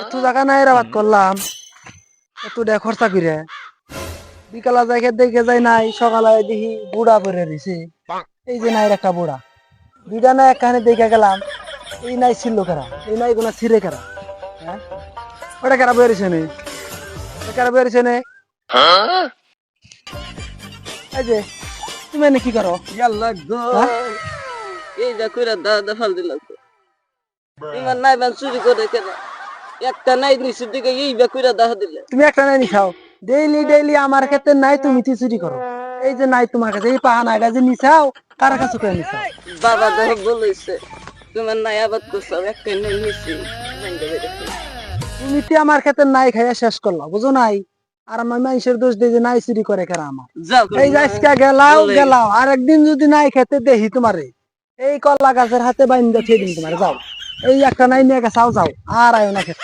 একটু জায়গা নাই রাবাত করলাম, একটু দেখ খরচা করে বিকালা যাই দেখে যাই নাই, সকালে দেখি বুড়া পরে রয়েছে। এই যে নাই একটা বুড়া, দুইটা নাই একখানে দেখে গেলাম। এই নাই ছিল কারা, এই নাই কোনা ছিঁড়ে কারা। হ্যাঁ, ওটা কারা বেরিয়েছে নে, কারা বেরিয়েছে নে। এই যে তুমি এনে কি করো? হ্যাঁ? এই যা কইরা দাদা ফাল দিলাম ইমান নাই বান চুরি করে কেন একটা নাই নিচের দিকে এই বা কইরা দেখা দিলে তুমি একটা নাই নিছাও, ডেইলি ডেইলি আমার ক্ষেত্রে নাই, তুমি তি চুরি করো। এই যে নাই তোমার কাছে, এই পাহা নাইটা যে নিছাও, কার কাছে করে নিছাও? বাবা দেহ বলেছে তোমার নাই আবাদ করছো একটা নাই নিছি তুমি তি আমার ক্ষেত্রে নাই খাইয়া শেষ করলা, বুঝো নাই? আর আমার মানুষের দোষ দিয়ে যে নাই চুরি করে কারা আমার। যাও এই যে আজকে গেলাও গেলাও, আর একদিন যদি নাই খেতে দেখি তোমারে এই কলা গাছের হাতে বাইন্দা খেয়ে দিন তোমার। যাও, এই একটা নাই নিয়ে গেছাও, যাও আর আয়ো না খেতে।